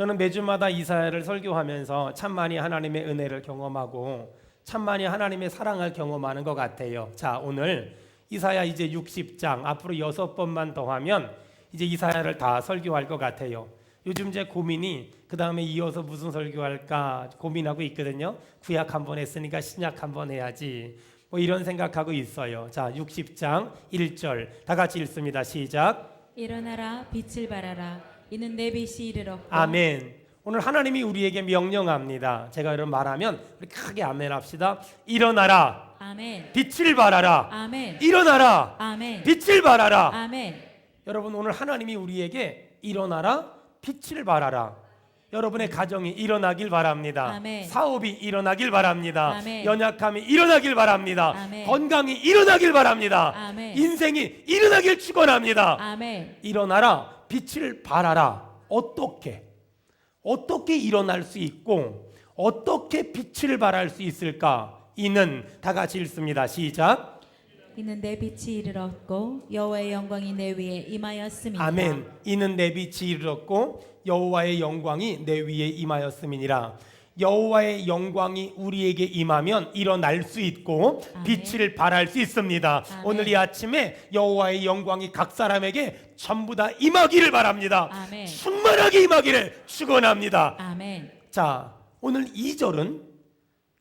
저는 매주마다 이사야를 설교하면서 참 많이 하나님의 은혜를 경험하고 참 많이 하나님의 사랑을 경험하는 것 같아요. 자, 오늘 이사야 이제 60장 앞으로 6번만 더 하면 이제 이사야를 다 설교할 것 같아요. 요즘 제 고민이 그 다음에 이어서 무슨 설교할까 고민하고 있거든요. 구약 한번 했으니까 신약 한번 해야지 뭐 이런 생각하고 있어요. 자, 60장 1절 다 같이 읽습니다. 시작. 일어나라 빛을 발하라 이는 내 빛이 이르렀고. 아멘. 오늘 하나님이 우리에게 명령합니다. 제가 이런 말하면 우리 크게 아멘 합시다. 일어나라. 아멘. 빛을 발하라. 아멘. 일어나라. 아멘. 빛을 발하라. 아멘. 여러분, 오늘 하나님이 우리에게 일어나라, 빛을 발하라. 여러분의 가정이 일어나길 바랍니다. 아멘. 사업이 일어나길 바랍니다. 아멘. 연약함이 일어나길 바랍니다. 아멘. 건강이 일어나길 바랍니다. 아멘. 인생이 일어나길 축원합니다. 아멘. 일어나라, 빛을 발하라. 어떻게 일어날 수 있고 어떻게 빛을 발할 수 있을까? 이는 다 같이 읽습니다. 시작. 이는 내 빛이 이르렀고 여호와의 영광이 내 위에 임하였음이니라. 아멘. 이는 내 빛이 이르렀고 여호와의 영광이 내 위에 임하였음이니라. 여호와의 영광이 우리에게 임하면 일어날 수 있고 아멘. 빛을 발할 수 있습니다. 아멘. 오늘 이 아침에 여호와의 영광이 각 사람에게 전부 다 임하기를 바랍니다. 아멘. 충만하게 임하기를 축원합니다. 아멘. 자, 오늘 2절은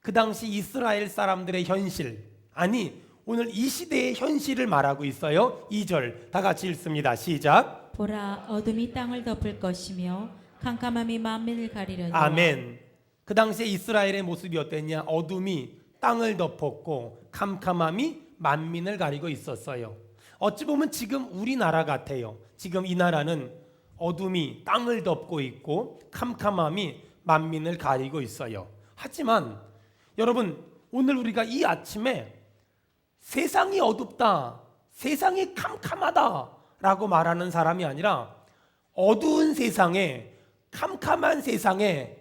그 당시 이스라엘 사람들의 현실, 아니 오늘 이 시대의 현실을 말하고 있어요. 2절 다 같이 읽습니다. 시작. 보라 어둠이 땅을 덮을 것이며 캄캄함이 만민을 가리려니와. 아멘. 그 당시에 이스라엘의 모습이 어땠냐? 어둠이 땅을 덮었고 캄캄함이 만민을 가리고 있었어요. 어찌 보면 지금 우리나라 같아요. 지금 이 나라는 어둠이 땅을 덮고 있고 캄캄함이 만민을 가리고 있어요. 하지만 여러분, 오늘 우리가 이 아침에 세상이 어둡다, 세상이 캄캄하다 라고 말하는 사람이 아니라 어두운 세상에, 캄캄한 세상에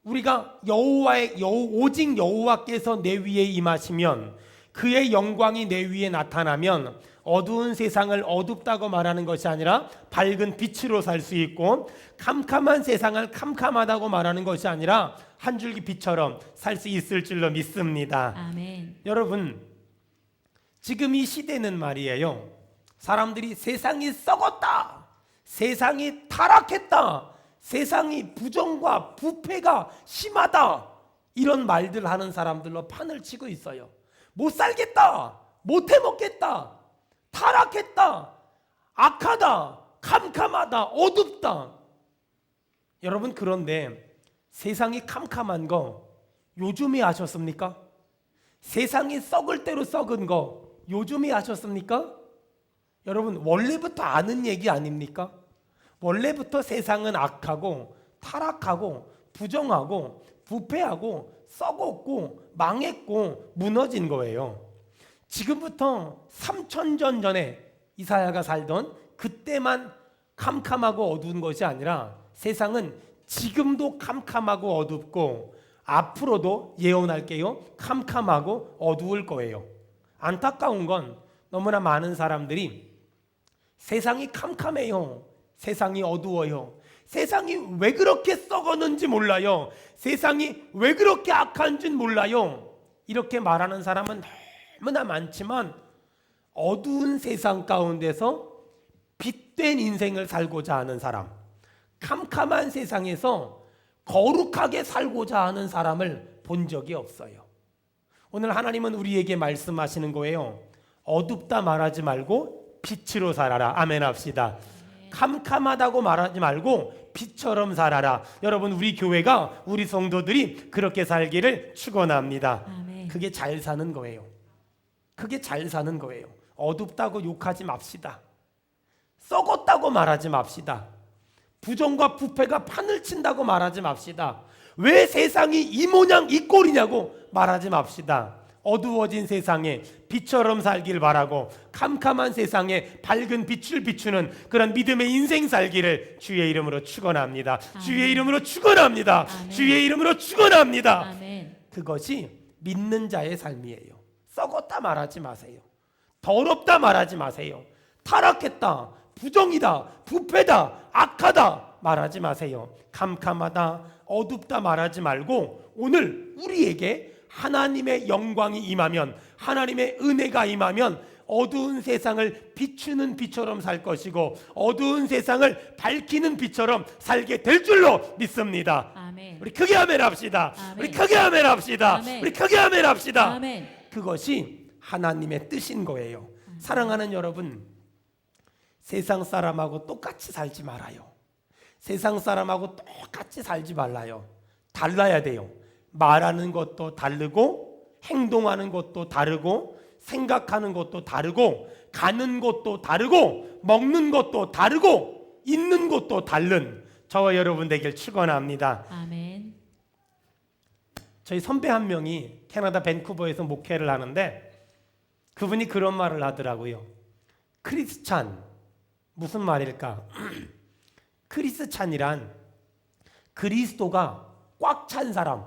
우리가 오직 여호와께서 내 위에 임하시면, 그의 영광이 내 위에 나타나면 어두운 세상을 어둡다고 말하는 것이 아니라 밝은 빛으로 살 수 있고, 캄캄한 세상을 캄캄하다고 말하는 것이 아니라 한 줄기 빛처럼 살 수 있을 줄로 믿습니다. 아멘. 여러분, 지금 이 시대는 말이에요, 사람들이 세상이 썩었다, 세상이 타락했다, 세상이 부정과 부패가 심하다, 이런 말들 하는 사람들로 판을 치고 있어요. 못 살겠다, 못 해먹겠다, 타락했다, 악하다, 캄캄하다, 어둡다. 여러분, 그런데 세상이 캄캄한 거 요즘에 아셨습니까? 세상이 썩을 대로 썩은 거 요즘에 아셨습니까? 여러분, 원래부터 아는 얘기 아닙니까? 원래부터 세상은 악하고 타락하고 부정하고 부패하고 썩었고 망했고 무너진 거예요. 지금부터 3000년 전에 이사야가 살던 그때만 캄캄하고 어두운 것이 아니라 세상은 지금도 캄캄하고 어둡고 앞으로도 예언할게요, 캄캄하고 어두울 거예요. 안타까운 건 너무나 많은 사람들이 세상이 캄캄해요, 세상이 어두워요, 세상이 왜 그렇게 썩었는지 몰라요, 세상이 왜 그렇게 악한지 몰라요, 이렇게 말하는 사람은 너무나 많지만 어두운 세상 가운데서 빛된 인생을 살고자 하는 사람, 캄캄한 세상에서 거룩하게 살고자 하는 사람을 본 적이 없어요. 오늘 하나님은 우리에게 말씀하시는 거예요. 어둡다 말하지 말고 빛으로 살아라. 아멘 합시다. 캄캄하다고 말하지 말고 빛처럼 살아라. 여러분, 우리 교회가, 우리 성도들이 그렇게 살기를 축원합니다. 아멘. 그게 잘 사는 거예요. 그게 잘 사는 거예요. 어둡다고 욕하지 맙시다. 썩었다고 말하지 맙시다. 부정과 부패가 판을 친다고 말하지 맙시다. 왜 세상이 이 모양 이 꼴이냐고 말하지 맙시다. 어두워진 세상에 빛처럼 살길 바라고 캄캄한 세상에 밝은 빛을 비추는 그런 믿음의 인생 살기를 주의 이름으로 축원합니다. 아멘. 주의 이름으로 축원합니다. 아멘. 주의 이름으로 축원합니다. 아멘. 그것이 믿는 자의 삶이에요. 썩었다 말하지 마세요. 더럽다 말하지 마세요. 타락했다, 부정이다, 부패다, 악하다 말하지 마세요. 캄캄하다, 어둡다 말하지 말고 오늘 우리에게 하나님의 영광이 임하면, 하나님의 은혜가 임하면 어두운 세상을 비추는 빛처럼 살 것이고 어두운 세상을 밝히는 빛처럼 살게 될 줄로 믿습니다. 아멘. 우리 크게 아멘 합시다. 아멘. 우리 크게 아멘 합시다. 아멘. 우리 크게 아멘 합시다. 아멘. 그것이 하나님의 뜻인 거예요. 사랑하는 여러분, 세상 사람하고 똑같이 살지 말아요. 세상 사람하고 똑같이 살지 말아요. 달라야 돼요. 말하는 것도 다르고 행동하는 것도 다르고 생각하는 것도 다르고 가는 것도 다르고 먹는 것도 다르고 있는 것도 다른 저와 여러분 되길 축원합니다. 아멘. 저희 선배 한 명이 캐나다 밴쿠버에서 목회를 하는데 그분이 그런 말을 하더라고요. 크리스찬, 무슨 말일까? 크리스찬이란 그리스도가 꽉 찬 사람,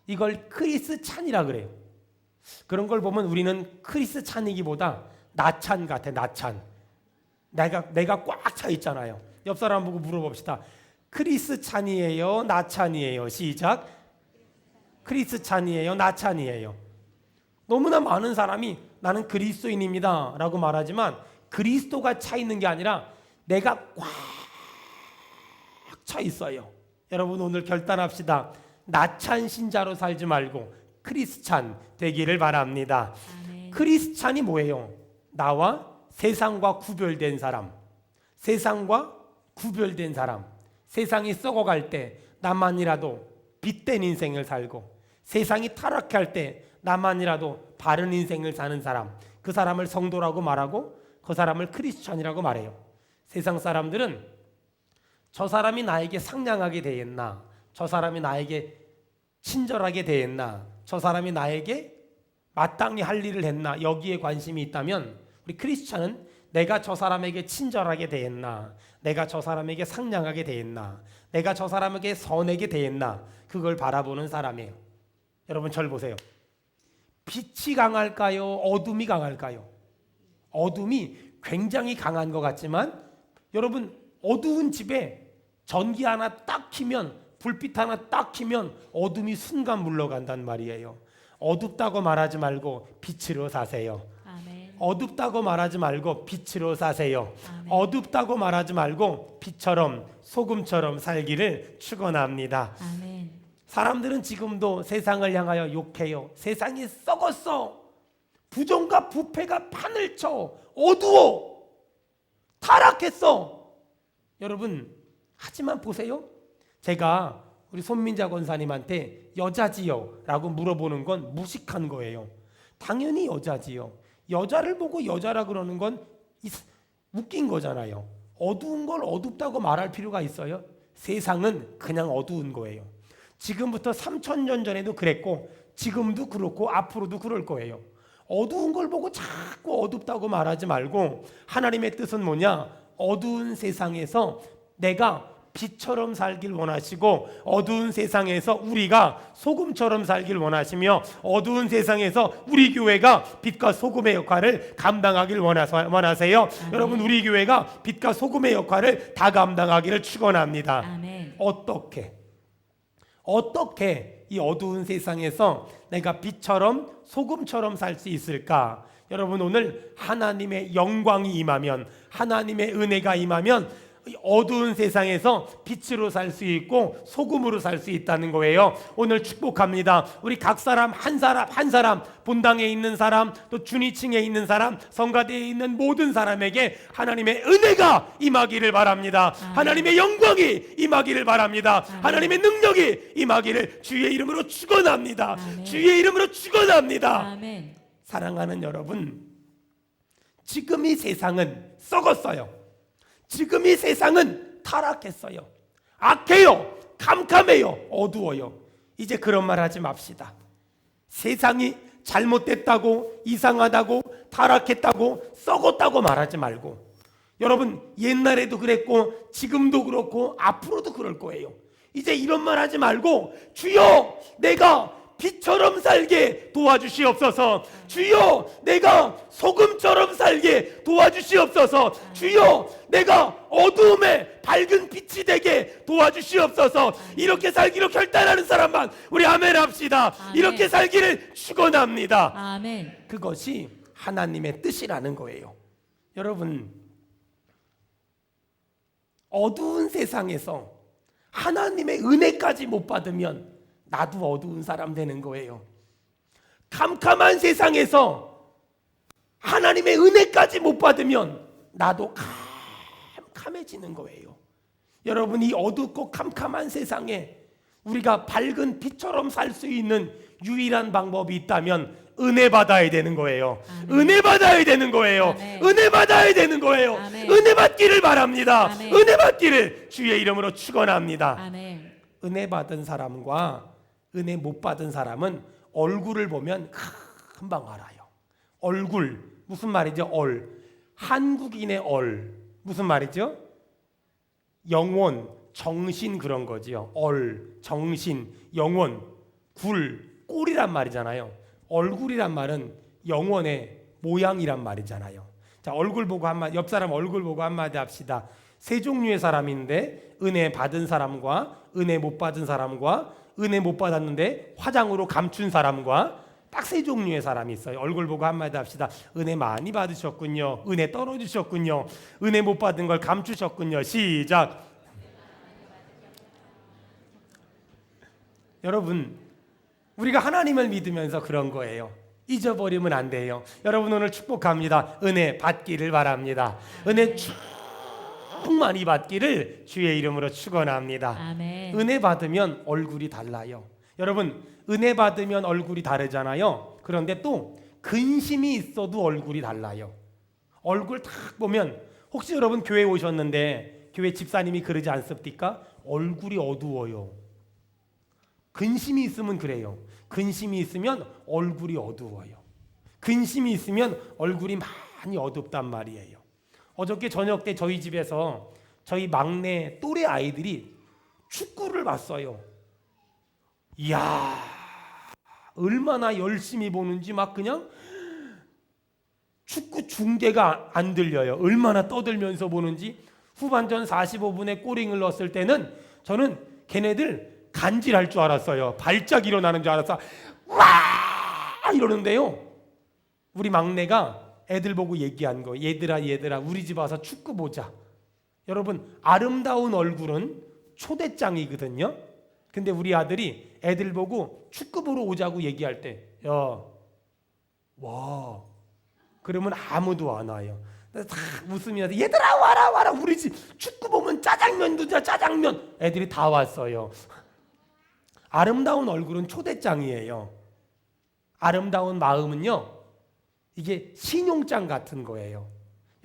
이걸 크리스찬이라 그래요. 그런 걸 보면 우리는 크리스찬이기보다 나찬 같아. 나찬. 내가 꽉 차 있잖아요. 옆 사람 보고 물어봅시다. 크리스찬이에요, 나찬이에요? 시작. 크리스찬이에요, 나찬이에요? 너무나 많은 사람이 나는 그리스도인입니다 라고 말하지만 그리스도가 차 있는 게 아니라 내가 꽉 차 있어요. 여러분 오늘 결단합시다. 나찬 신자로 살지 말고 크리스찬 되기를 바랍니다. 아멘. 크리스찬이 뭐예요? 나와 세상과 구별된 사람, 세상과 구별된 사람, 세상이 썩어갈 때 나만이라도 빛된 인생을 살고 세상이 타락할 때 나만이라도 바른 인생을 사는 사람, 그 사람을 성도라고 말하고 그 사람을 크리스찬이라고 말해요. 세상 사람들은 저 사람이 나에게 상냥하게 대했나, 저 사람이 나에게 친절하게 대했나, 저 사람이 나에게 마땅히 할 일을 했나, 여기에 관심이 있다면 우리 크리스찬은 내가 저 사람에게 친절하게 대했나, 내가 저 사람에게 상냥하게 대했나, 내가 저 사람에게 선하게 대했나, 그걸 바라보는 사람이에요. 여러분 절 보세요. 빛이 강할까요? 어둠이 강할까요? 어둠이 굉장히 강한 것 같지만 여러분 어두운 집에 전기 하나 딱 켜면, 불빛 하나 딱 켜면 어둠이 순간 물러간단 말이에요. 어둡다고 말하지 말고 빛으로 사세요. 아멘. 어둡다고 말하지 말고 빛으로 사세요. 아멘. 어둡다고 말하지 말고 빛처럼 소금처럼 살기를 축원합니다. 아멘. 사람들은 지금도 세상을 향하여 욕해요. 세상이 썩었어. 부정과 부패가 판을 쳐. 어두워. 타락했어. 여러분 하지만 보세요. 제가 우리 손민자 권사님한테 여자지요? 라고 물어보는 건 무식한 거예요. 당연히 여자지요. 여자를 보고 여자라 그러는 건 웃긴 거잖아요. 어두운 걸 어둡다고 말할 필요가 있어요? 세상은 그냥 어두운 거예요. 지금부터 3000년 전에도 그랬고 지금도 그렇고 앞으로도 그럴 거예요. 어두운 걸 보고 자꾸 어둡다고 말하지 말고 하나님의 뜻은 뭐냐? 어두운 세상에서 내가 빛처럼 살길 원하시고 어두운 세상에서 우리가 소금처럼 살길 원하시며 어두운 세상에서 우리 교회가 빛과 소금의 역할을 감당하길 원하세요. 여러분 우리 교회가 빛과 소금의 역할을 다 감당하기를 축원합니다. 아멘. 어떻게 이 어두운 세상에서 내가 빛처럼 소금처럼 살 수 있을까? 여러분 오늘 하나님의 영광이 임하면, 하나님의 은혜가 임하면 어두운 세상에서 빛으로 살 수 있고 소금으로 살 수 있다는 거예요. 오늘 축복합니다. 우리 각 사람 한 사람 본당에 있는 사람, 또 주니층에 있는 사람, 성가대에 있는 모든 사람에게 하나님의 은혜가 임하기를 바랍니다. 아멘. 하나님의 영광이 임하기를 바랍니다. 아멘. 하나님의 능력이 임하기를 주의 이름으로 축원합니다. 아멘. 주의 이름으로 축원합니다. 아멘. 사랑하는 여러분, 지금 이 세상은 썩었어요. 지금 이 세상은 타락했어요. 악해요. 캄캄해요. 어두워요. 이제 그런 말 하지 맙시다. 세상이 잘못됐다고, 이상하다고, 타락했다고, 썩었다고 말하지 말고, 여러분 옛날에도 그랬고 지금도 그렇고 앞으로도 그럴 거예요. 이제 이런 말 하지 말고 주여 내가 빛처럼 살게 도와주시옵소서. 주여 내가 소금처럼 살게 도와주시옵소서. 주여 내가 어두움에 밝은 빛이 되게 도와주시옵소서. 이렇게 살기로 결단하는 사람만 우리 아멘 합시다. 아멘. 이렇게 살기를 축원합니다. 아멘. 그것이 하나님의 뜻이라는 거예요. 여러분, 어두운 세상에서 하나님의 은혜까지 못 받으면 나도 어두운 사람 되는 거예요. 캄캄한 세상에서 하나님의 은혜까지 못 받으면 나도 캄캄해지는 거예요. 여러분, 이 어둡고 캄캄한 세상에 우리가 밝은 빛처럼 살 수 있는 유일한 방법이 있다면 은혜 받아야 되는 거예요. 아멘. 은혜 받아야 되는 거예요. 아멘. 은혜 받아야 되는 거예요. 아멘. 은혜 받기를 바랍니다. 아멘. 은혜 받기를 주의 이름으로 축원합니다. 아멘. 은혜 받은 사람과 은혜 못 받은 사람은 얼굴을 보면 금방 알아요. 얼굴 무슨 말이죠? 한국인의 무슨 말이죠? 영혼, 정신 그런 거지요. 정신, 영혼, 꼴이란 말이잖아요. 얼굴이란 말은 영혼의 모양이란 말이잖아요. 자, 얼굴 보고 옆 사람 얼굴 보고 한마디 합시다. 세 종류의 사람인데 은혜 받은 사람과 은혜 못 받은 사람과 은혜 못 받았는데 화장으로 감춘 사람과 딱 세 종류의 사람이 있어요. 얼굴 보고 한마디 합시다. 은혜 많이 받으셨군요. 은혜 떨어주셨군요. 은혜 못 받은 걸 감추셨군요. 시작. 여러분, 우리가 하나님을 믿으면서 그런 거예요. 잊어버리면 안 돼요. 여러분, 오늘 축복합니다. 은혜 받기를 바랍니다. 은혜 충만히 받기를 주의 이름으로 축원합니다. 아멘. 은혜 받으면 얼굴이 달라요. 여러분, 은혜 받으면 얼굴이 다르잖아요. 그런데 또 근심이 있어도 얼굴이 달라요. 얼굴 딱 보면, 혹시 여러분 교회 오셨는데 교회 집사님이 그러지 않습니까? 얼굴이 어두워요. 근심이 있으면 그래요. 근심이 있으면 얼굴이 어두워요. 근심이 있으면 얼굴이 많이 어둡단 말이에요. 어저께 저녁 때 저희 집에서 저희 막내 또래 아이들이 축구를 봤어요. 이야, 얼마나 열심히 보는지 막 그냥 축구 중계가 안 들려요. 얼마나 떠들면서 보는지. 후반전 45분에 골잉을 넣었을 때는 저는 걔네들 간질할 줄 알았어요. 발작 일어나는 줄 알았어. 와! 이러는데요. 우리 막내가 애들 보고 얘기한 거. 얘들아 우리 집 와서 축구 보자. 여러분, 아름다운 얼굴은 초대장이거든요. 근데 우리 아들이 애들 보고 축구 보러 오자고 얘기할 때, 야, 와, 그러면 아무도 안 와요. 다 웃으면서 얘들아 와라 우리 집 축구 보면 짜장면도 자 짜장면. 애들이 다 왔어요. 아름다운 얼굴은 초대장이에요. 아름다운 마음은요, 이게 신용장 같은 거예요.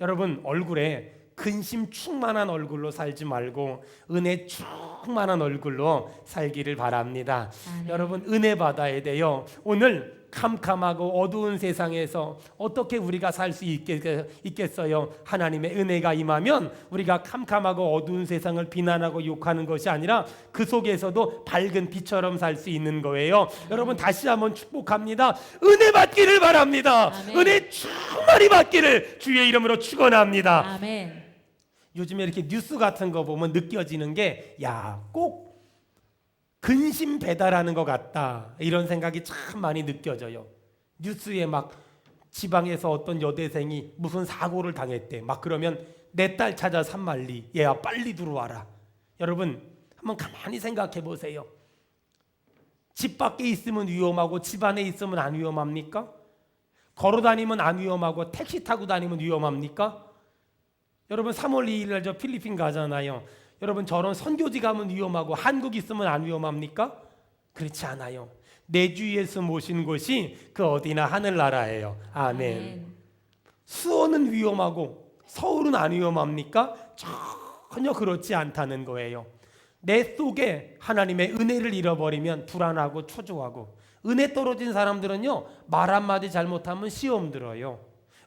여러분, 얼굴에 근심 충만한 얼굴로 살지 말고 은혜 충만한 얼굴로 살기를 바랍니다. 아멘. 여러분, 은혜 받아야 돼요. 오늘 캄캄하고 어두운 세상에서 어떻게 우리가 살 수 있겠어요? 하나님의 은혜가 임하면 우리가 캄캄하고 어두운 세상을 비난하고 욕하는 것이 아니라 그 속에서도 밝은 빛처럼 살 수 있는 거예요. 여러분, 다시 한번 축복합니다. 은혜 받기를 바랍니다. 아멘. 은혜 충만히 받기를 주의 이름으로 축원합니다. 아멘. 요즘에 이렇게 뉴스 같은 거 보면 느껴지는 게, 야, 꼭 근심 배달하는 것 같다, 이런 생각이 참 많이 느껴져요. 뉴스에 막 지방에서 어떤 여대생이 무슨 사고를 당했대. 막 그러면 내 딸 찾아 산말리, 얘야 빨리 들어와라. 여러분, 한번 가만히 생각해 보세요. 집 밖에 있으면 위험하고 집 안에 있으면 안 위험합니까? 걸어 다니면 안 위험하고 택시 타고 다니면 위험합니까? 여러분, 3월 2일 날 저 필리핀 가잖아요. 여러분, 저런 선교지 가면 위험하고 한국 있으면 안 위험합니까? 그렇지 않아요. 내 주 예수 모신 곳이 그 어디나 하늘나라예요. 아멘. 아멘. 수원은 위험하고 서울은 안 위험합니까? 전혀 그렇지 않다는 거예요. 내 속에 하나님의 은혜를 잃어버리면 불안하고 초조하고, 은혜 떨어진 사람들은요, 말 한마디 잘못하면 시험 들어요.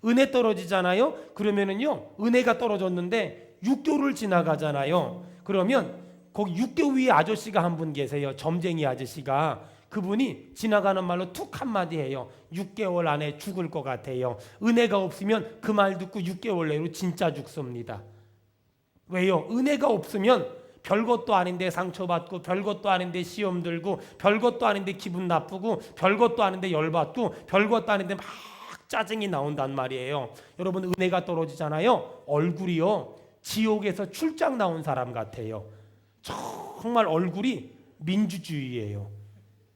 은혜 떨어지잖아요. 그러면은요, 은혜가 떨어졌는데 육교를 지나가잖아요. 그러면 거기 육교 위에 아저씨가 한 분 계세요. 점쟁이 아저씨가. 그분이 지나가는 말로 툭 한마디 해요. 6개월 안에 죽을 것 같아요. 은혜가 없으면 그 말 듣고 6개월 내로 진짜 죽습니다. 왜요? 은혜가 없으면 별것도 아닌데 상처받고, 별것도 아닌데 시험 들고, 별것도 아닌데 기분 나쁘고, 별것도 아닌데 열받고, 별것도 아닌데 막 짜증이 나온단 말이에요. 여러분, 은혜가 떨어지잖아요. 얼굴이요, 지옥에서 출장 나온 사람 같아요. 정말 얼굴이 민주주의예요.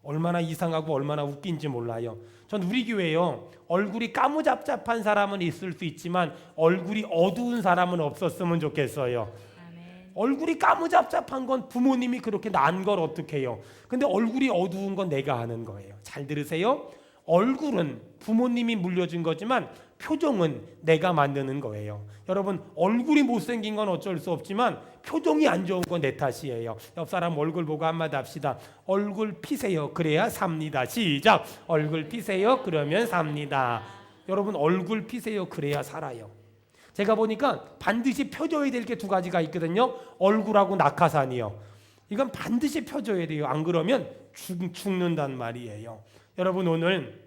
얼마나 이상하고 얼마나 웃긴지 몰라요. 전 우리 교회요, 얼굴이 까무잡잡한 사람은 있을 수 있지만 얼굴이 어두운 사람은 없었으면 좋겠어요. 아멘. 얼굴이 까무잡잡한 건 부모님이 그렇게 난 걸 어떻게 해요? 근데 얼굴이 어두운 건 내가 아는 거예요. 잘 들으세요. 얼굴은 부모님이 물려준 거지만 표정은 내가 만드는 거예요. 여러분, 얼굴이 못생긴 건 어쩔 수 없지만 표정이 안 좋은 건 내 탓이에요. 옆 사람 얼굴 보고 한마디 합시다. 얼굴 피세요. 그래야 삽니다. 시작. 얼굴 피세요. 그러면 삽니다. 여러분, 얼굴 피세요. 그래야 살아요. 제가 보니까 반드시 펴줘야 될 게 두 가지가 있거든요. 얼굴하고 낙하산이요. 이건 반드시 펴줘야 돼요. 안 그러면 죽는단 말이에요. 여러분, 오늘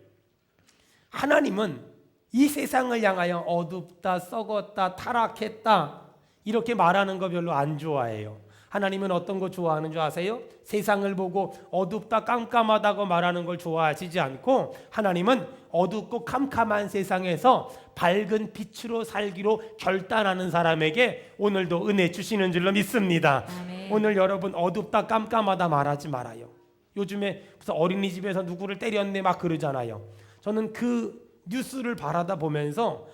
하나님은 이 세상을 향하여 어둡다, 썩었다, 타락했다 이렇게 말하는 거 별로 안 좋아해요. 하나님은 어떤 거 좋아하는 줄 아세요? 세상을 보고 어둡다, 깜깜하다고 말하는 걸 좋아하시지 않고, 하나님은 어둡고 캄캄한 세상에서 밝은 빛으로 살기로 결단하는 사람에게 오늘도 은혜 주시는 줄로 믿습니다. 아멘. 오늘 여러분, 어둡다, 깜깜하다 말하지 말아요. 요즘에 무슨 어린이집에서 누구를 때렸네 막 그러잖아요. 저는 그 뉴스를 바라다 보면서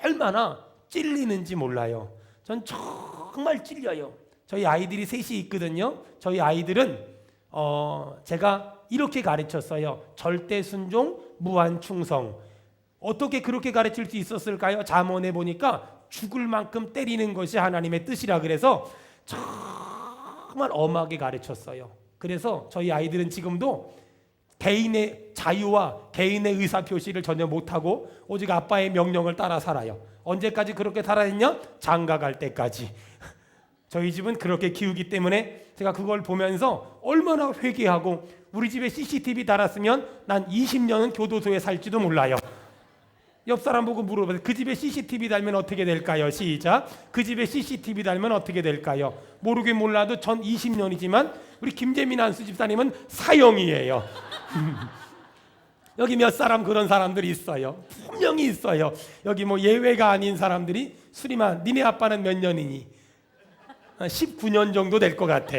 얼마나 찔리는지 몰라요. 전 정말 찔려요. 저희 아이들이 셋이 있거든요. 저희 아이들은 제가 이렇게 가르쳤어요. 절대 순종, 무한 충성. 어떻게 그렇게 가르칠 수 있었을까요? 잠언에 보니까 죽을 만큼 때리는 것이 하나님의 뜻이라 그래서 정말 엄하게 가르쳤어요. 그래서 저희 아이들은 지금도 개인의 자유와 개인의 의사표시를 전혀 못하고 오직 아빠의 명령을 따라 살아요. 언제까지 그렇게 살아있냐? 장가 갈 때까지. 저희 집은 그렇게 키우기 때문에 제가 그걸 보면서 얼마나 회개하고, 우리 집에 CCTV 달았으면 난 20년은 교도소에 살지도 몰라요. 옆 사람 보고 물어봐요. 그 집에 CCTV 달면 어떻게 될까요? 시작. 그 집에 CCTV 달면 어떻게 될까요? 모르긴 몰라도 전 20년이지만 우리 김재민 안수 집사님은 사형이에요. 여기 몇 사람 그런 사람들이 있어요. 분명히 있어요. 여기 뭐 예외가 아닌 사람들이, 수리만 니네 아빠는 몇 년이니? 19년 정도 될 것 같아.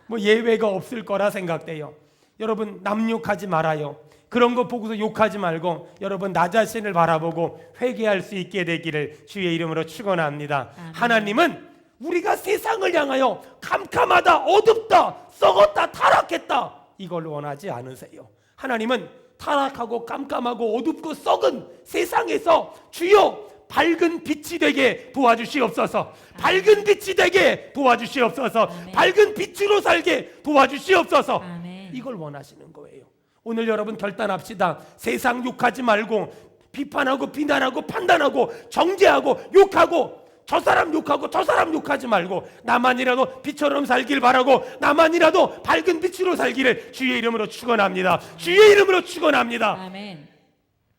뭐 예외가 없을 거라 생각돼요. 여러분, 남 욕하지 말아요. 그런 거 보고서 욕하지 말고 여러분, 나 자신을 바라보고 회개할 수 있게 되기를 주의 이름으로 축원합니다. 아멘. 하나님은 우리가 세상을 향하여 캄캄하다, 어둡다, 썩었다, 타락했다 이걸 원하지 않으세요. 하나님은 타락하고 깜깜하고 어둡고 썩은 세상에서 주여 밝은 빛이 되게 도와주시옵소서. 밝은 빛이 되게 도와주시옵소서. 아멘. 밝은 빛으로 살게 도와주시옵소서. 아멘. 이걸 원하시는 거예요. 오늘 여러분 결단합시다. 세상 욕하지 말고 비판하고 비난하고 판단하고 정죄하고 욕하고 저 사람 욕하고 저 사람 욕하지 말고 나만이라도 빛처럼 살길 바라고 나만이라도 밝은 빛으로 살기를 주의 이름으로 축원합니다. 주의 이름으로 축원합니다. 아멘.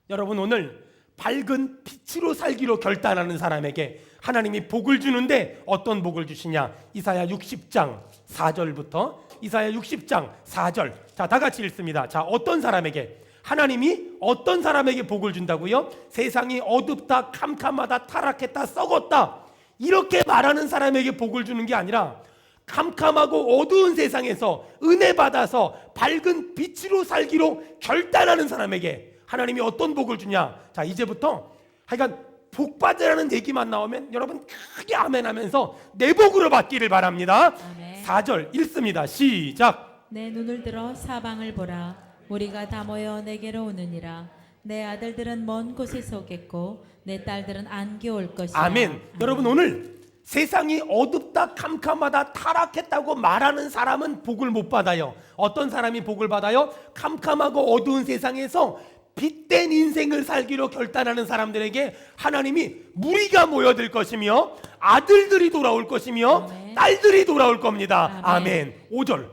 여러분, 오늘 밝은 빛으로 살기로 결단하는 사람에게 하나님이 복을 주는데 어떤 복을 주시냐? 이사야 60장 4절부터 이사야 60장 4절. 자, 다 같이 읽습니다. 자, 어떤 사람에게, 하나님이 어떤 사람에게 복을 준다고요? 세상이 어둡다, 캄캄하다, 타락했다, 썩었다 이렇게 말하는 사람에게 복을 주는 게 아니라 캄캄하고 어두운 세상에서 은혜 받아서 밝은 빛으로 살기로 결단하는 사람에게 하나님이 어떤 복을 주냐? 자, 이제부터 하여간 복 받으라는 얘기만 나오면 여러분 크게 아멘 하면서 내 복으로 받기를 바랍니다. 아멘. 4절 읽습니다. 시작. 내 눈을 들어 사방을 보라. 우리가 다 모여 내게로 오느니라. 내 아들들은 먼 곳에서 오겠고 내 딸들은 안개 올 것이라. 아멘. 여러분, 오늘 세상이 어둡다, 캄캄하다, 타락했다고 말하는 사람은 복을 못 받아요. 어떤 사람이 복을 받아요? 캄캄하고 어두운 세상에서 빛된 인생을 살기로 결단하는 사람들에게 하나님이 무리가 모여들 것이며 아들들이 돌아올 것이며 아멘. 딸들이 돌아올 겁니다. 아멘. 아멘. 5절.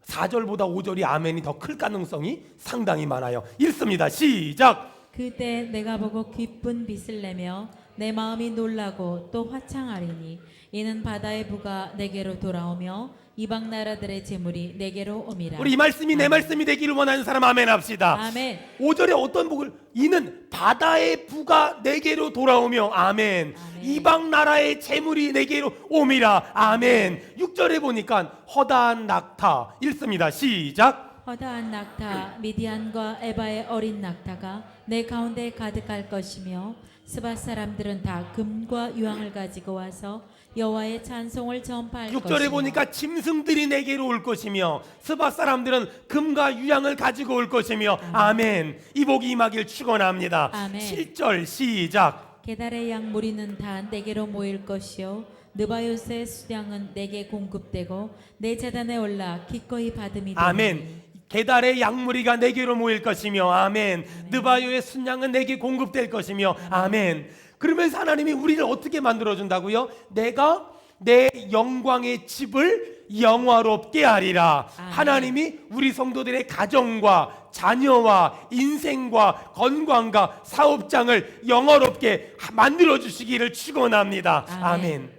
4절보다 5절이 아멘이 더 클 가능성이 상당히 많아요. 읽습니다. 시작. 그때 내가 보고 기쁜 빛을 내며 내 마음이 놀라고 또 화창하리니 이는 바다의 부가 내게로 돌아오며 이방 나라들의 재물이 내게로 옴이라. 우리 이 말씀이 내 말씀이 되기를 원하는 사람 아멘 합시다. 아멘. 5절에 어떤 복을? 이는 바다의 부가 내게로 돌아오며 아멘. 이방 나라의 재물이 내게로 옴이라 아멘. 6절에 보니까 허다한 낙타 읽습니다. 시작. 허다한 낙타 미디안과 에바의 어린 낙타가 내 가운데 가득할 것이며 스바 사람들은 다 금과 유황을 가지고 와서 여호와의 찬송을 전파할 6절에 것이며 보니까 짐승들이 내게로 올 것이며 스바 사람들은 금과 유향을 가지고 올 것이며 아멘. 이 복이 임하길 축원합니다. 아멘. 7절 시작. 게달의 양 무리는 다 내게로 모일 것이요 느바요스의 수량은 내게 공급되고 내 재단에 올라 기꺼이 받음이 되니. 아멘. 게달의 양무리가 내게로 모일 것이며 아멘. 느바요의 순양은 내게 공급될 것이며 아멘. 그러면서 하나님이 우리를 어떻게 만들어준다고요? 내가 내 영광의 집을 영화롭게 하리라. 아멘. 하나님이 우리 성도들의 가정과 자녀와 인생과 건강과 사업장을 영화롭게 만들어주시기를 축원합니다. 아멘.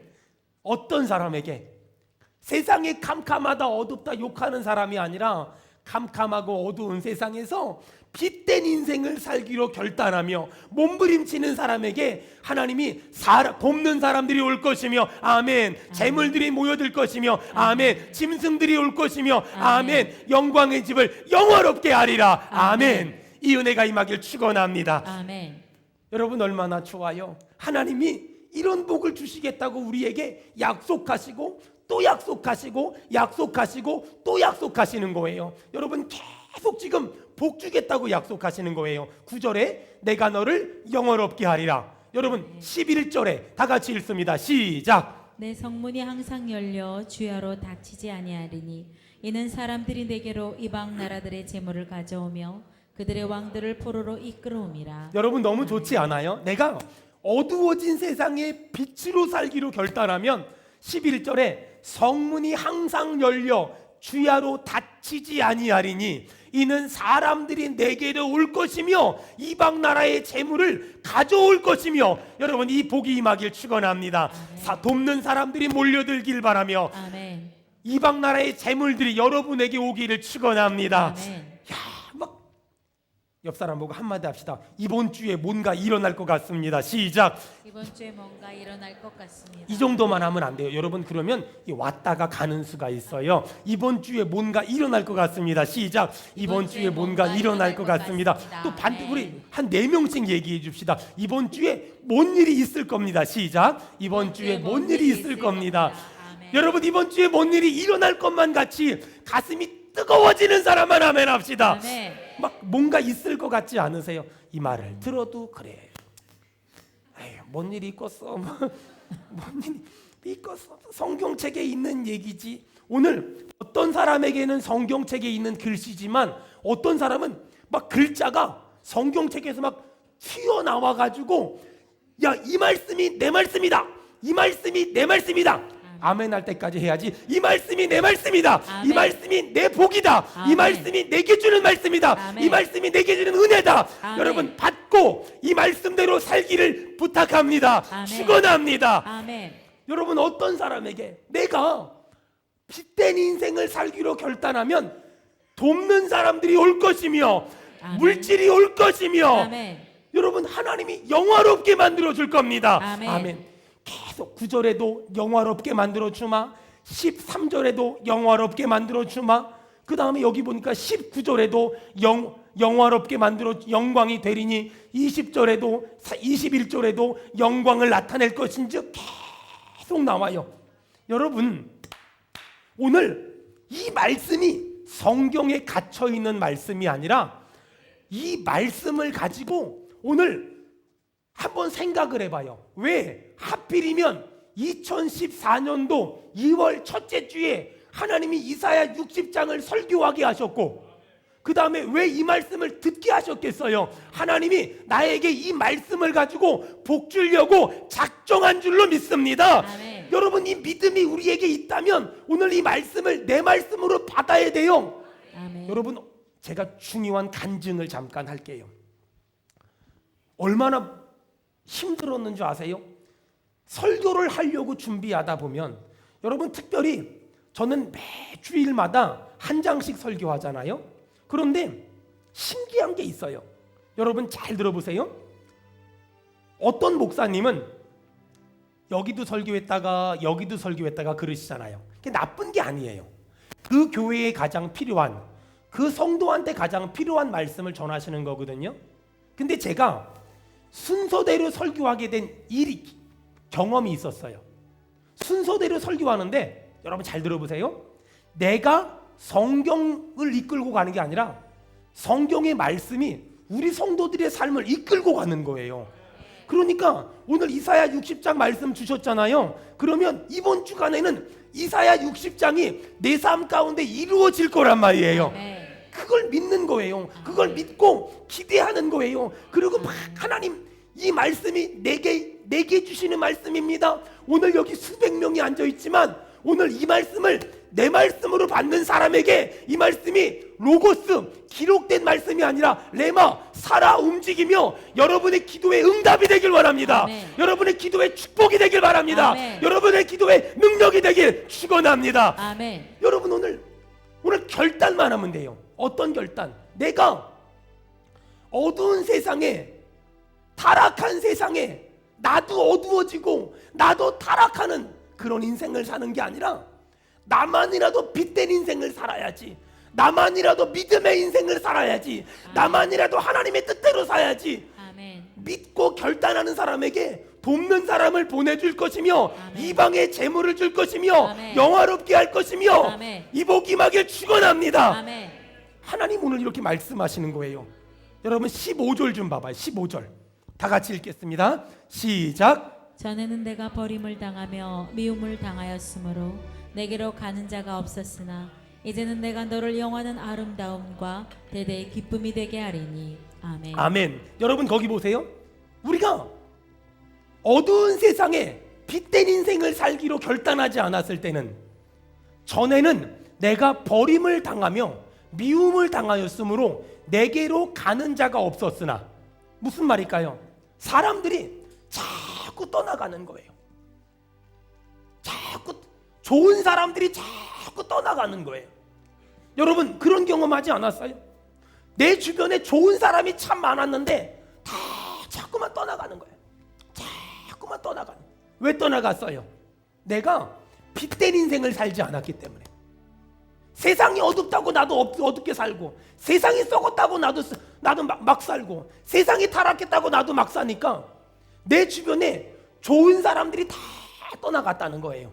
어떤 사람에게? 세상에 캄캄하다 어둡다 욕하는 사람이 아니라 캄캄하고 어두운 세상에서 빛된 인생을 살기로 결단하며 몸부림치는 사람에게 하나님이 돕는 사람들이 올 것이며 아멘. 재물들이 모여들 것이며 아멘. 짐승들이 올 것이며 아멘. 영광의 집을 영화롭게 하리라. 아멘. 이 은혜가 임하길 축원합니다. 아멘. 여러분 얼마나 좋아요. 하나님이 이런 복을 주시겠다고 우리에게 약속하시고 또 약속하시고 약속하시고 또 약속하시는 거예요. 여러분 계속 지금 복 주겠다고 약속하시는 거예요. 9절에 내가 너를 영화롭게 하리라. 여러분 11절에 다 같이 읽습니다. 시작. 내 성문이 항상 열려 주야로 닫히지 아니하리니 이는 사람들이 내게로 이방 나라들의 재물을 가져오며 그들의 왕들을 포로로 이끌어옴이라. 여러분 너무 좋지 않아요? 내가 어두워진 세상에 빛으로 살기로 결단하면 11절에 성문이 항상 열려 주야로 닫히지 아니하리니 이는 사람들이 내게로 올 것이며 이방 나라의 재물을 가져올 것이며 여러분 이 복이 임하길 축원합니다. 돕는 사람들이 몰려들길 바라며 아멘. 이방 나라의 재물들이 여러분에게 오기를 축원합니다. 아멘. 옆 사람 보고 한마디 합시다. 이번 주에 뭔가 일어날 것 같습니다. 시작. 이번 주에 뭔가 일어날 것 같습니다. 이 정도만 하면 안 돼요. 여러분 그러면 왔다가 가는 수가 있어요. 이번 주에 뭔가 일어날 것 같습니다. 시작. 이번 주에 뭔가 일어날 것 같습니다. 또 우리 한 4명씩 얘기해 줍시다. 이번 주에 뭔 일이 있을 겁니다. 시작. 이번 주에 뭔 일이 있을 겁니다. 여러분 이번 주에 뭔 일이 일어날 것만 같이 가슴이 뜨거워지는 사람만 아멘 합시다. 아멘. 막 뭔가 있을 것 같지 않으세요? 이 말을 들어도 그래. 에휴, 뭔 일이 있겠어? 뭔 일이 있겠어? 성경책에 있는 얘기지. 오늘 어떤 사람에게는 성경책에 있는 글씨지만 어떤 사람은 막 글자가 성경책에서 막 튀어나와 가지고 야, 이 말씀이 내 말씀이다. 이 말씀이 내 말씀이다. 아멘 할 때까지 해야지. 이 말씀이 내 말씀이다. 아멘. 이 말씀이 내 복이다. 아멘. 이 말씀이 내게 주는 말씀이다. 아멘. 이 말씀이 내게 주는 은혜다. 아멘. 여러분 받고 이 말씀대로 살기를 부탁합니다. 아멘. 축원합니다. 아멘. 여러분 어떤 사람에게 내가 빛된 인생을 살기로 결단하면 돕는 사람들이 올 것이며 아멘. 물질이 올 것이며 아멘. 여러분 하나님이 영화롭게 만들어 줄 겁니다. 아멘. 아멘. 계속 9절에도 영화롭게 만들어 주마. 13절에도 영화롭게 만들어 주마. 그 다음에 여기 보니까 19절에도 영화롭게 만들어 영광이 되리니 20절에도 21절에도 영광을 나타낼 것인즉 계속 나와요. 여러분 오늘 이 말씀이 성경에 갇혀 있는 말씀이 아니라 이 말씀을 가지고 오늘 한번 생각을 해봐요. 왜 하필이면 2014년도 2월 첫째 주에 하나님이 이사야 60장을 설교하게 하셨고 그 다음에 왜 이 말씀을 듣게 하셨겠어요? 하나님이 나에게 이 말씀을 가지고 복 주려고 작정한 줄로 믿습니다. 아멘. 여러분 이 믿음이 우리에게 있다면 오늘 이 말씀을 내 말씀으로 받아야 돼요. 아멘. 여러분 제가 중요한 간증을 잠깐 할게요. 얼마나 힘들었는 줄 아세요? 설교를 하려고 준비하다 보면 여러분 특별히 저는 매 주일마다 한 장씩 설교하잖아요. 그런데 신기한 게 있어요. 여러분 잘 들어보세요. 어떤 목사님은 여기도 설교했다가 여기도 설교했다가 그러시잖아요. 그게 나쁜 게 아니에요. 그 교회에 가장 필요한, 그 성도한테 가장 필요한 말씀을 전하시는 거거든요. 근데 제가 순서대로 설교하게 된 경험이 있었어요. 순서대로 설교하는데 여러분 잘 들어보세요. 내가 성경을 이끌고 가는 게 아니라 성경의 말씀이 우리 성도들의 삶을 이끌고 가는 거예요. 그러니까 오늘 이사야 60장 말씀 주셨잖아요. 그러면 이번 주간에는 이사야 60장이 내 삶 가운데 이루어질 거란 말이에요. 아멘. 그걸 믿는 거예요. 그걸 믿고 기대하는 거예요. 그리고 막 하나님 이 말씀이 내게 주시는 말씀입니다. 오늘 여기 수백 명이 앉아 있지만 오늘 이 말씀을 내 말씀으로 받는 사람에게 이 말씀이 로고스 기록된 말씀이 아니라 레마 살아 움직이며 여러분의 기도에 응답이 되길 바랍니다. 아멘. 여러분의 기도에 축복이 되길 바랍니다. 아멘. 여러분의 기도에 능력이 되길 축원합니다. 아멘. 여러분 오늘 결단만 하면 돼요. 어떤 결단? 내가 어두운 세상에 타락한 세상에 나도 어두워지고 나도 타락하는 그런 인생을 사는 게 아니라 나만이라도 빛된 인생을 살아야지. 나만이라도 믿음의 인생을 살아야지. 나만이라도 하나님의 뜻대로 살아야지. 아멘. 믿고 결단하는 사람에게 돕는 사람을 보내줄 것이며 아멘. 이방에 재물을 줄 것이며 아멘. 영화롭게 할 것이며 아멘. 이복 임하길 축원합니다. 아멘. 하나님 오늘 이렇게 말씀하시는 거예요. 여러분 15절 좀 봐봐요. 15절 다 같이 읽겠습니다. 시작. 전에는 내가 버림을 당하며 미움을 당하였으므로 내게로 가는 자가 없었으나 이제는 내가 너를 영원한 아름다움과 대대의 기쁨이 되게 하리니. 아멘. 아멘. 여러분 거기 보세요. 우리가 어두운 세상에 빛된 인생을 살기로 결단하지 않았을 때는 전에는 내가 버림을 당하며 미움을 당하였으므로 내게로 가는 자가 없었으나 무슨 말일까요? 사람들이 자꾸 떠나가는 거예요. 자꾸 좋은 사람들이 자꾸 떠나가는 거예요. 여러분 그런 경험하지 않았어요? 내 주변에 좋은 사람이 참 많았는데 다 자꾸만 떠나가는 거예요. 자꾸만 떠나가는. 왜 떠나갔어요? 내가 빛된 인생을 살지 않았기 때문에. 세상이 어둡다고 나도 어둡게 살고, 세상이 썩었다고 나도 막 살고, 세상이 타락했다고 나도 막 사니까 내 주변에 좋은 사람들이 다 떠나갔다는 거예요.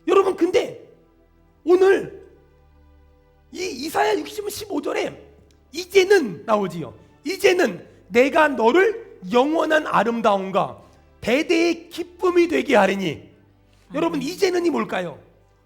여러분 근데 오늘 이 이사야 15절에 이제는 나오지요. 이제는 내가 너를 영원한 아름다움과 대대의 기쁨이 되게 하리니. 여러분 이제는이 뭘까요?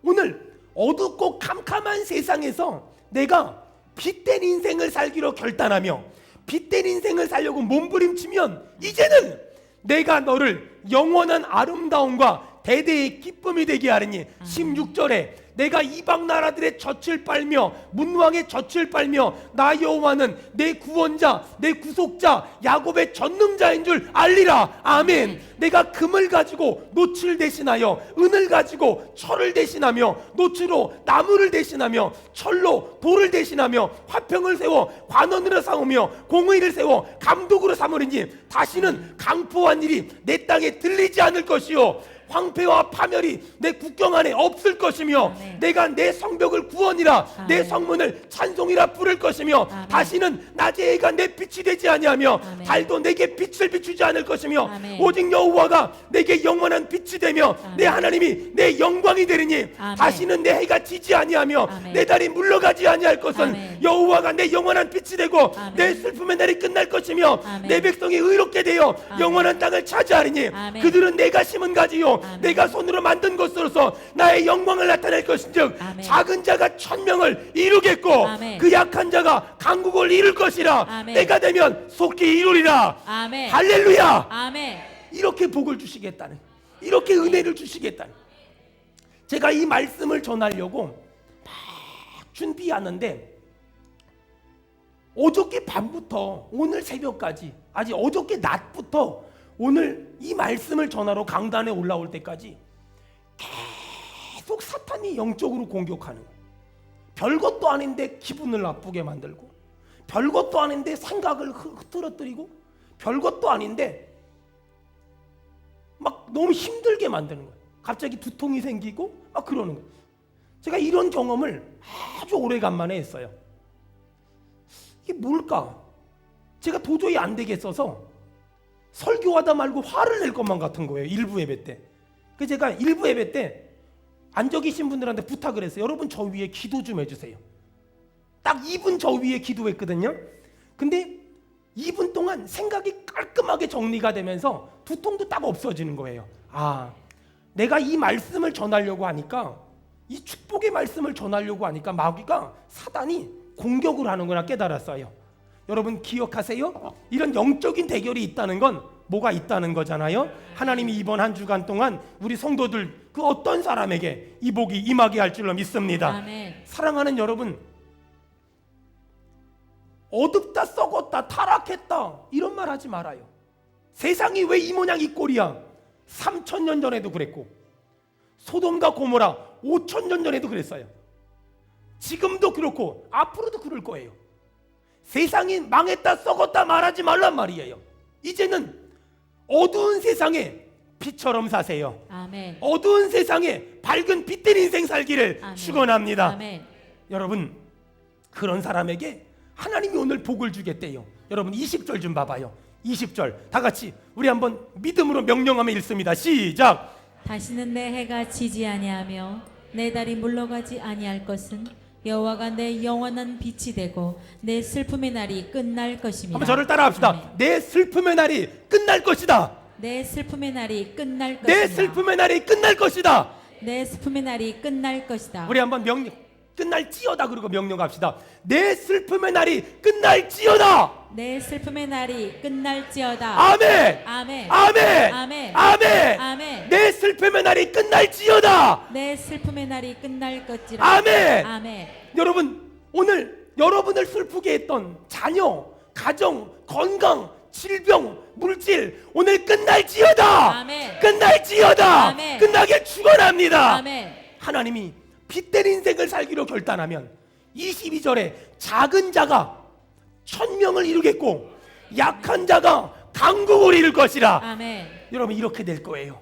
오늘 어둡고 캄캄한 세상에서 내가 빛된 인생을 살기로 결단하며 빛된 인생을 살려고 몸부림치면 이제는 내가 너를 영원한 아름다움과 대대의 기쁨이 되게 하리니. 16절에 내가 이방 나라들의 젖을 빨며 문왕의 젖을 빨며 나 여호와는 내 구원자 내 구속자 야곱의 전능자인 줄 알리라. 아멘. 내가 금을 가지고 노출 대신하여 은을 가지고 철을 대신하며 노추로 나무를 대신하며 철로 돌을 대신하며 화평을 세워 관원으로 삼으며 공의를 세워 감독으로 삼으리니 다시는 강포한 일이 내 땅에 들리지 않을 것이요 황폐와 파멸이 내 국경 안에 없을 것이며 아멘. 내가 내 성벽을 구원이라 아멘. 내 성문을 찬송이라 부를 것이며 아멘. 다시는 낮의 해가 내 빛이 되지 아니하며 아멘. 달도 내게 빛을 비추지 않을 것이며 아멘. 오직 여호와가 내게 영원한 빛이 되며 아멘. 내 하나님이 내 영광이 되리니 아멘. 다시는 내 해가 지지 아니하며 아멘. 내 달이 물러가지 아니할 것은 아멘. 여호와가 내 영원한 빛이 되고 아멘. 내 슬픔의 날이 끝날 것이며 아멘. 내 백성이 의롭게 되어 아멘. 영원한 땅을 차지하리니 아멘. 그들은 내가 심은 가지요 아멘. 내가 손으로 만든 것으로서 나의 영광을 나타낼 것인즉 아멘. 작은 자가 1000명을 이루겠고 아멘. 그 약한 자가 강국을 이룰 것이라. 아멘. 때가 되면 속히 이루리라. 아멘. 할렐루야. 아멘. 이렇게 복을 주시겠다는, 이렇게 은혜를 주시겠다. 제가 이 말씀을 전하려고 막 준비하는데 어저께 밤부터 오늘 새벽까지, 아직 어저께 낮부터 오늘 이 말씀을 전하러 강단에 올라올 때까지 계속 사탄이 영적으로 공격하는 거예요. 별것도 아닌데 기분을 나쁘게 만들고, 별것도 아닌데 생각을 흐트러뜨리고, 별것도 아닌데 막 너무 힘들게 만드는 거예요. 갑자기 두통이 생기고 막 그러는 거예요. 제가 이런 경험을 아주 오래간만에 했어요. 이게 뭘까? 제가 도저히 안 되겠어서 설교하다 말고 화를 낼 것만 같은 거예요. 일부 예배 때. 그래서 제가 일부 예배 때 앉아 계신 분들한테 부탁을 했어요. 여러분 저 위에 기도 좀 해주세요. 딱 2분 저 위에 기도했거든요. 근데 2분 동안 생각이 깔끔하게 정리가 되면서 두통도 딱 없어지는 거예요. 아, 내가 이 말씀을 전하려고 하니까, 이 축복의 말씀을 전하려고 하니까 마귀가, 사단이 공격을 하는구나 깨달았어요. 여러분 기억하세요? 이런 영적인 대결이 있다는 건 뭐가 있다는 거잖아요. 하나님이 이번 한 주간 동안 우리 성도들 그 어떤 사람에게 이 복이 임하게 할 줄로 믿습니다. 아멘. 사랑하는 여러분, 어둡다, 썩었다, 타락했다 이런 말 하지 말아요. 세상이 왜 이 모양 이 꼴이야? 3000년 전에도 그랬고, 소돔과 고모라 5000년 전에도 그랬어요. 지금도 그렇고 앞으로도 그럴 거예요. 세상이 망했다, 썩었다 말하지 말란 말이에요. 이제는 어두운 세상에 빛처럼 사세요. 아멘. 어두운 세상에 밝은 빛된 인생 살기를 아멘. 축원합니다. 아멘. 여러분, 그런 사람에게 하나님이 오늘 복을 주겠대요. 여러분 20절 좀 봐봐요. 20절 다 같이 우리 한번 믿음으로 명령하며 읽습니다. 시작. 다시는 내 해가 지지 아니하며 내 달이 물러가지 아니할 것은 여호와가 내 영원한 빛이 되고 내 슬픔의 날이 끝날 것입니다. 한번 저를 따라합시다. 아멘. 내 슬픔의 날이 끝날 것이다. 내 슬픔의 날이 끝날 것이다. 내 슬픔의 날이 끝날 것이다. 내 슬픔의 날이 끝날 것이다. 우리 한번 끝날지어다 그러고 명령합시다. 내 슬픔의 날이 끝날지어다. 내 슬픔의 날이 끝날지어다. 아멘. 아멘. 아멘. 아멘. 아멘. 아멘. 내 슬픔의 날이 끝날지어다. 내 슬픔의 날이 끝날 것이라. 아멘. 아멘. 여러분, 오늘 여러분을 슬프게 했던 자녀, 가정, 건강, 질병, 물질 오늘 끝날지어다. 아멘. 끝날지어다. 아멘. 끝나길 축원합니다. 아멘. 하나님이 빛된 인생을 살기로 결단하면 22절에 작은 자가 1000명을 이루겠고 약한 자가 강국을 이룰 것이라. 아멘. 여러분 이렇게 될 거예요.